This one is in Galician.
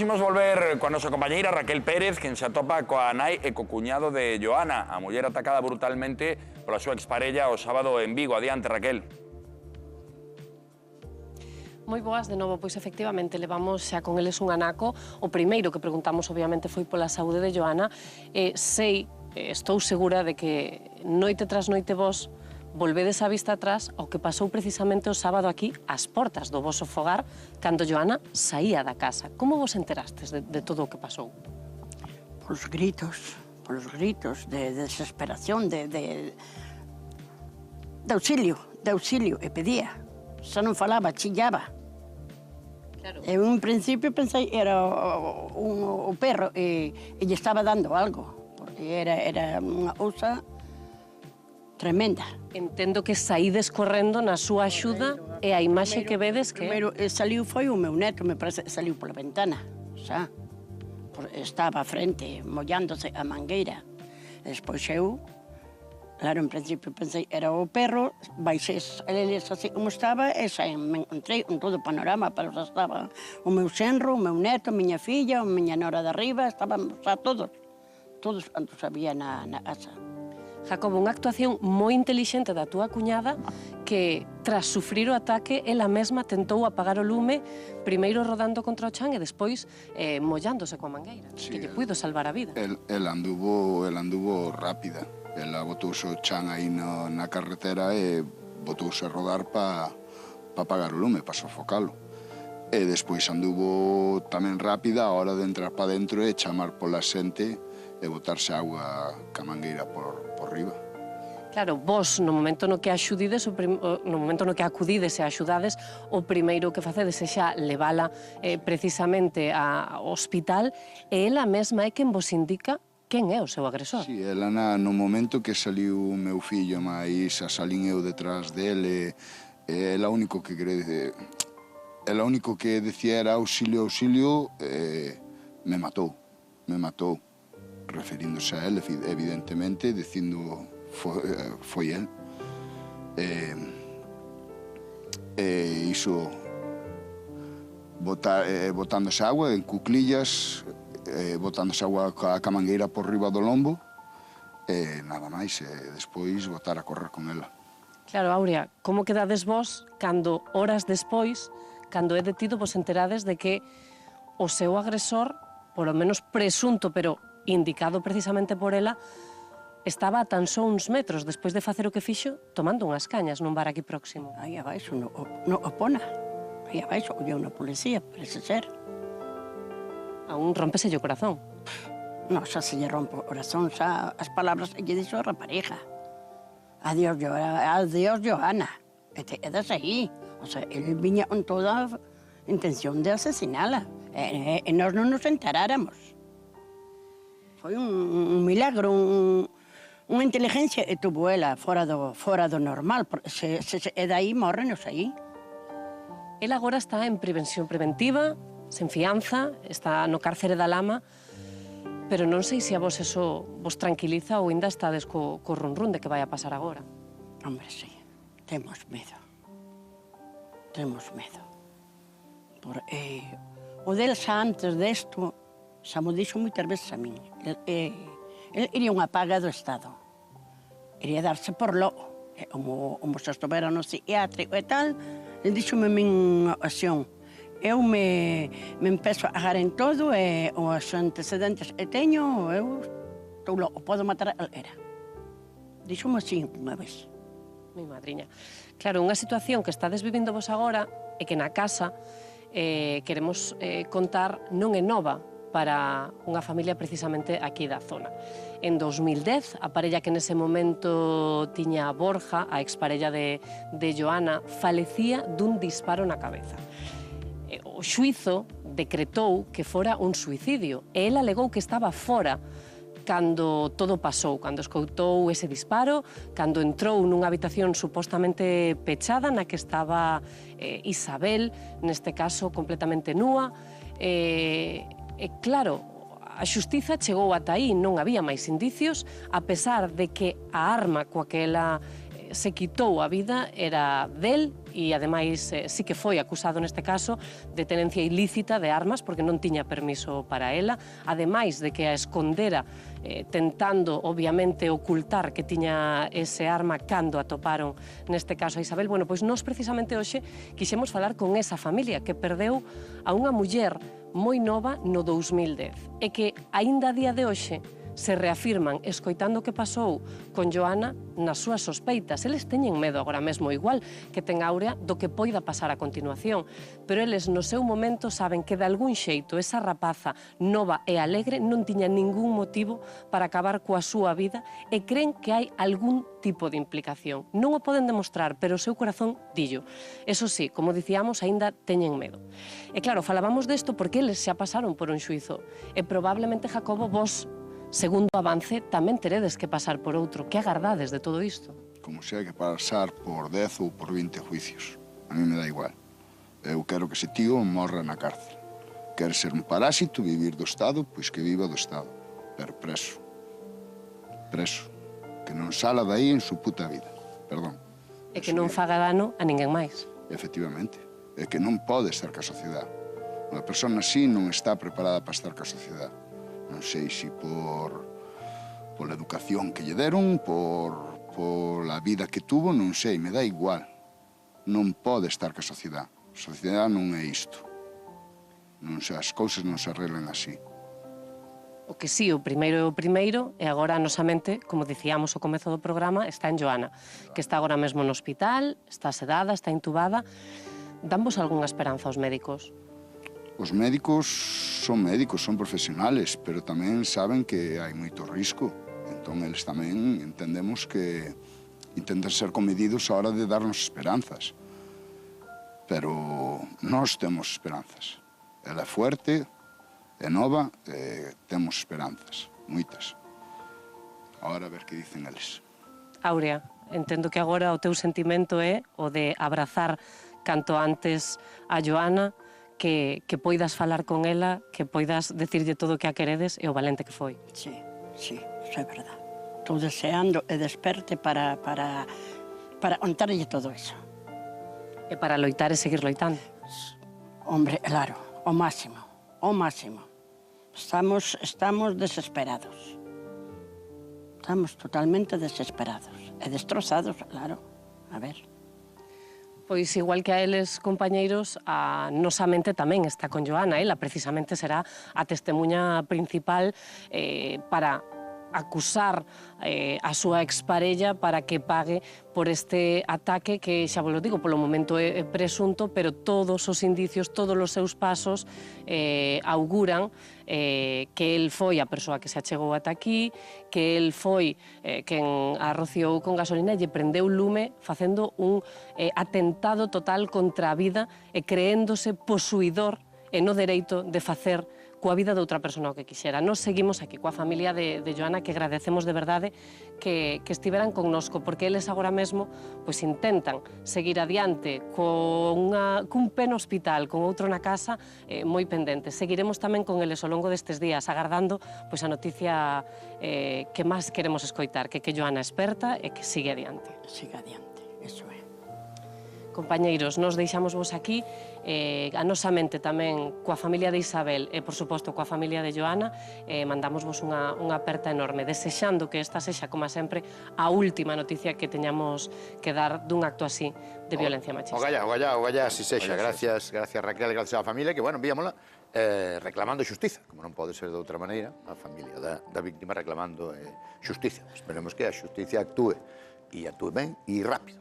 Imos volver coa nosa compañeira Raquel Pérez, quen se atopa coa nai e co cuñado de Joana, a muller atacada brutalmente pola súa exparella o sábado en Vigo. Adiante, Raquel. Moi boas, de novo, pois efectivamente levamos xa con eles un anaco. O primeiro que preguntamos obviamente foi pola saúde de Joana. Estou segura de que noite tras noite vos volvedes a vista atrás ao que pasou precisamente o sábado aquí ás portas do voso fogar cando Joana saía da casa. Como vos enterastes de todo o que pasou? Polos gritos de desesperación, de auxilio, e pedía. Xa non falaba, chillaba. Claro. Eu, en principio, pensei era o perro e lle estaba dando algo, porque era unha ousa tremenda. Entendo que saídes correndo na súa axuda e a imaxe que vedes que... Primeiro saliu foi o meu neto, me parece, saliu pola ventana, xa. Estaba a frente, mollándose a mangueira. Despois eu, claro, en principio pensei, era o perro, baixei eles así como estaba, e xa me encontrei en todo o panorama, pero xa estaba o meu xenro, o meu neto, a miña filla, a miña nora de arriba, estaban xa todos antes había na casa. Jacobo, unha actuación moi intelixente da túa cuñada que, tras sufrir o ataque, ela mesma tentou apagar o lume, primeiro rodando contra o chan e despois mollándose coa mangueira, sí, que lle puido salvar a vida. El anduvo rápida. Ela botouse o chan aí na carretera e botouse a rodar para apagar o lume, para sofocalo. E despois anduvo tamén rápida a hora de entrar para dentro e chamar pola xente e botarse agua ca mangueira por riba. Claro, vos, no momento no que axudides, no momento no que acudides e axudades, o primeiro que facedes é xa levala precisamente ao hospital e ela mesma é quen vos indica quen é o seu agresor. Sí, ela no momento que saliu o meu fillo máis a salín eu detrás dele, ela o único que decía era auxilio, me matou, referíndose a él, evidentemente, dicindo foi él. Iso, botándose agua en cuclillas, botándose agua ca mangueira por riba do lombo, e nada máis, despois botar a correr con ela. Claro, Aurea, como quedades vos cando, horas despois, cando é detido, vos enterades de que o seu agresor, polo menos presunto, pero indicado precisamente por ela, estaba a tan só uns metros despois de facer o que fixo, tomando unhas cañas nun bar aquí próximo. Aí abaixo, no Opona. Aí abaixo, ollou na policía, parece ser. Aún rómpeselle o corazón. Non, xa se lle rompe o corazón, xa as palabras que lle dixo a rapareja. Adiós, Joana. E das aí. O sea, ele viña con toda a intención de asesinala. E nós non nos enteráramos. Foi un milagro, unha inteligencia e tuvo ela fora do normal. E dai morrenos aí. Ela agora está en prevención preventiva, sen fianza, está no cárcere da Lama, pero non sei se a vos eso vos tranquiliza ou ainda estades co run de que vai a pasar agora. Hombre, sí, temos medo. O del xa antes desto, xa mo dixo moitas veces a min. El iría unha paga do Estado. Iría darse por logo. Como se estuvera no psiquiátrico e tal, ele díxome a min unha ocasión. Eu me empezo a agarrar en todo e os antecedentes que teño, eu estou logo, podo matar a era. Díxome así unha vez. Mi madriña. Claro, unha situación que estades vivindo vos agora é que na casa queremos contar non é nova para unha familia precisamente aquí da zona. En 2010, a parella que nese momento tiña a Borja, a exparella de Joana, falecía dun disparo na cabeza. O xuízo decretou que fora un suicidio e ela alegou que estaba fora cando todo pasou, cando escoitou ese disparo, cando entrou nunha habitación supostamente pechada na que estaba Isabel, neste caso completamente núa. E claro, a xustiza chegou ata aí, non había máis indicios, a pesar de que a arma coa que ela se quitou a vida era del e, ademais, sí que foi acusado neste caso de tenencia ilícita de armas porque non tiña permiso para ela, ademais de que a escondera tentando, obviamente, ocultar que tiña ese arma cando atoparon, neste caso, a Isabel. Bueno, pois nós precisamente hoxe quixemos falar con esa familia que perdeu a unha muller moi nova no 2010 e que, aínda a día de hoxe, se reafirman, escoitando o que pasou con Joana, nas súas sospeitas. Eles teñen medo agora mesmo, igual que ten Áurea, do que poida pasar a continuación. Pero eles, no seu momento, saben que de algún xeito esa rapaza nova e alegre non tiña ningún motivo para acabar coa súa vida e creen que hai algún tipo de implicación. Non o poden demostrar, pero o seu corazón dillo. Eso sí, como dicíamos, aínda teñen medo. E claro, falábamos desto porque eles xa pasaron por un xuizo. E probablemente, Jacobo, vos, segundo avance, tamén teredes que pasar por outro. Que agardades de todo isto? Como se hai que pasar por 10 ou por 20 juicios. A mí me dá igual. Eu quero que ese tío morra na cárcel. Quer ser un parásito, vivir do Estado, pois que viva do Estado. Pero preso. Preso. Que non sala daí en su puta vida. Perdón. E que non faga dano a ninguén máis. Efectivamente. É que non pode estar ca sociedade. Unha persona así non está preparada para estar ca sociedade. Non sei se pola educación que lle deron, pola vida que tuvo, non sei, me dá igual. Non pode estar ca sociedade. A sociedade non é isto. Non sei, as cousas non se arreglan así. O que sí, o primeiro é o primeiro, e agora a nosa mente, como dicíamos ao comezo do programa, está en Joana, que está agora mesmo no hospital, está sedada, está intubada. Danvos algunha esperanza aos médicos? Os médicos, son profesionales, pero tamén saben que hai moito risco. Entón, eles tamén entendemos que intentan ser comedidos a hora de darnos esperanzas. Pero nós temos esperanzas. Ela é fuerte, é nova, temos esperanzas, moitas. Ahora a ver que dicen eles. Áurea, entendo que agora o teu sentimento é o de abrazar canto antes a Joana, que poidas falar con ela, que poidas decirlle todo o que a queredes e o valente que foi. Sí, sí, iso é verdad. Estou deseando e desperte para contarlle todo iso. E para loitar e seguir loitando. Hombre, claro, o máximo, o máximo. Estamos desesperados. Estamos totalmente desesperados e destrozados, claro. A ver. Pois igual que a eles, compañeiros, a nosa mente tamén está con Joana. Ela precisamente será a testemunha principal para acusar a súa exparella para que pague por este ataque que, xa vos lo digo, polo momento é presunto, pero todos os indicios, todos os seus pasos auguran que el foi a persoa que se achegou ata aquí, que el foi quen a rociou con gasolina e lle prendeu lume facendo un atentado total contra a vida e creéndose posuidor e no dereito de facer coa vida de outra persona o que quixera. Nos seguimos aquí coa familia de Joana, que agradecemos de verdade que estiveran connosco, porque eles agora mesmo pois intentan seguir adiante cun pé no hospital, con outro na casa, moi pendente. Seguiremos tamén con eles ao longo destes días, agardando pois a noticia que máis queremos escoitar, que Joana experta e que sigue adiante. Siga adiante, eso é. Compañeiros, nos deixamos vos aquí, a nosa mente tamén coa familia de Isabel e, por suposto, coa familia de Joana, mandamos vos unha aperta enorme, desexando que esta sexa, como sempre, a última noticia que teñamos que dar dun acto así de violencia machista. Ogallá, así sexa. Gracias Raquel, gracias á familia, que, bueno, víamola reclamando xustiza, como non pode ser de outra maneira, a familia da víctima reclamando xustiza. Esperemos que a xustiza actúe, e actúe ben e rápido.